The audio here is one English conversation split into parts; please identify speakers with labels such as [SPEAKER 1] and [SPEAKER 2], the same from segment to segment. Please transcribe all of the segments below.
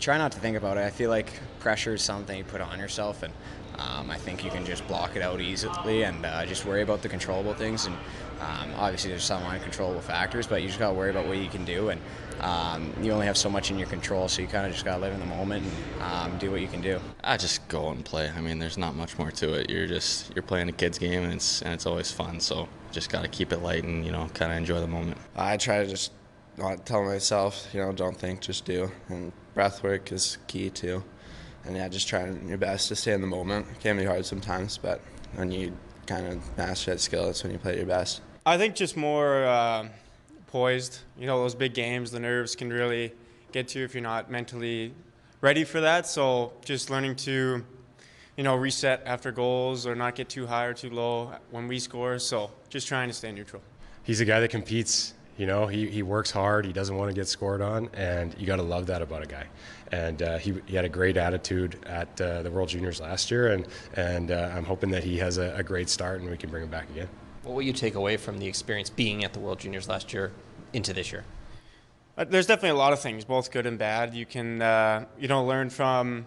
[SPEAKER 1] try not to think about it. I feel like pressure is something you put on yourself, and I think you can just block it out easily and just worry about the controllable things. And obviously there's some uncontrollable factors, but you just got to worry about what you can do. And you only have so much in your control, so you kind of just got to live in the moment and do what you can do.
[SPEAKER 2] I just go and play. I mean, there's not much more to it. You're playing a kid's game, and it's always fun. So just got to keep it light and kind of enjoy the moment.
[SPEAKER 3] I try to just not tell myself, don't think, just do. And breath work is key too. And yeah, just trying your best to stay in the moment. It can be hard sometimes, but when you kind of master that skill, that's when you play your best.
[SPEAKER 4] I think just more poised. Those big games, the nerves can really get to you if you're not mentally ready for that. So just learning to, reset after goals or not get too high or too low when we score. So just trying to stay neutral.
[SPEAKER 5] He's a guy that competes. He works hard. He doesn't want to get scored on, and you got to love that about a guy. And he had a great attitude at the World Juniors last year, and I'm hoping that he has a great start and we can bring him back again.
[SPEAKER 6] What will you take away from the experience being at the World Juniors last year into this year?
[SPEAKER 4] There's definitely a lot of things, both good and bad. You can learn from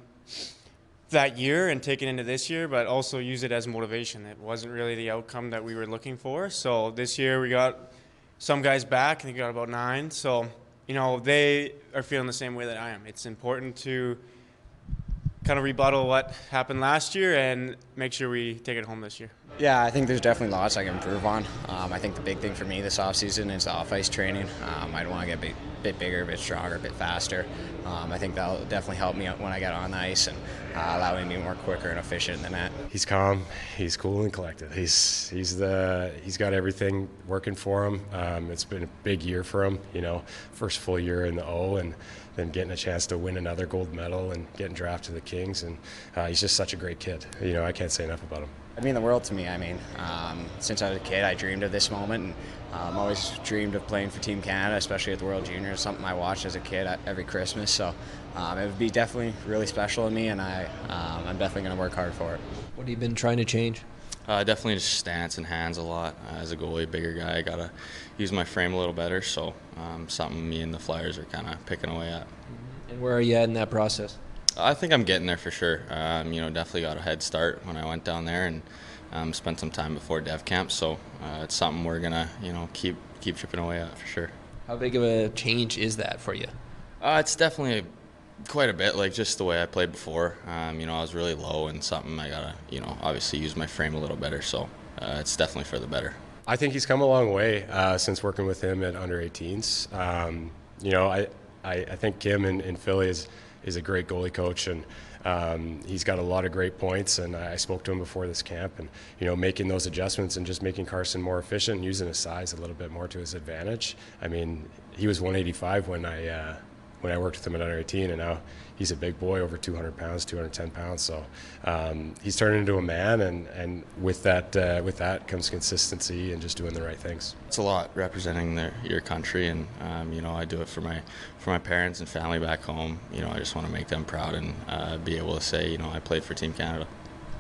[SPEAKER 4] that year and take it into this year, but also use it as motivation. It wasn't really the outcome that we were looking for. So this year we got some guys back. I think we got about 9. So, they are feeling the same way that I am. It's important to kind of rebuttal what happened last year and make sure we take it home this year.
[SPEAKER 1] Yeah, I think there's definitely lots I can improve on. I think the big thing for me this offseason is the off-ice training. I'd want to get a bit bigger, a bit stronger, a bit faster. I think that'll definitely help me when I get on the ice and allow me to be more quicker and efficient in the net.
[SPEAKER 5] He's calm, he's cool and collected. He's got everything working for him. It's been a big year for him, first full year in the O, and then getting a chance to win another gold medal and getting drafted to the Kings. And he's just such a great kid. I can't say enough about him.
[SPEAKER 1] It'd mean the world to me. Since I was a kid, I dreamed of this moment, and always dreamed of playing for Team Canada, especially at the World Juniors. Something I watched as a kid every Christmas. So it would be definitely really special to me, and I'm definitely going to work hard for it.
[SPEAKER 6] What have you been trying to change?
[SPEAKER 2] Definitely just stance and hands a lot. As a goalie, bigger guy, I gotta use my frame a little better. So something me and the Flyers are kind of picking away at.
[SPEAKER 6] And where are you at in that process?
[SPEAKER 2] I think I'm getting there for sure. Definitely got a head start when I went down there and spent some time before Dev Camp. So it's something we're gonna, keep chipping away at for sure.
[SPEAKER 6] How big of a change is that for you?
[SPEAKER 2] It's definitely quite a bit, like just the way I played before. I was really low, and something I gotta, obviously use my frame a little better. So it's definitely for the better.
[SPEAKER 5] I think he's come a long way since working with him at under 18s. I think Kim in Philly is a great goalie coach, and he's got a lot of great points, and I spoke to him before this camp, and making those adjustments and just making Carson more efficient and using his size a little bit more to his advantage. He was 185 when I worked with him at under 18, and now he's a big boy, over 200 pounds, 210 pounds. So he's turning into a man, and with that comes consistency and just doing the right things.
[SPEAKER 2] It's a lot representing your country, and I do it for my parents and family back home. I just want to make them proud and be able to say, I played for Team Canada.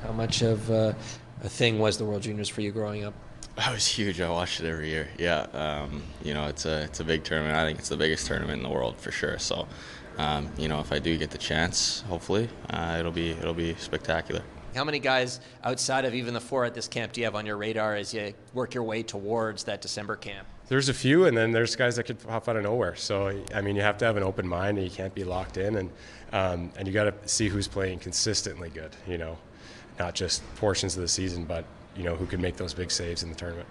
[SPEAKER 6] How much of a thing was the World Juniors for you growing up?
[SPEAKER 2] That was huge. I watched it every year. Yeah, it's a big tournament. I think it's the biggest tournament in the world for sure. So, if I do get the chance, hopefully, it'll be spectacular.
[SPEAKER 6] How many guys outside of even the 4 at this camp do you have on your radar as you work your way towards that December camp?
[SPEAKER 5] There's a few, and then there's guys that could pop out of nowhere. So, you have to have an open mind, and you can't be locked in, and you got to see who's playing consistently good. Not just portions of the season, but who can make those big saves in the tournament.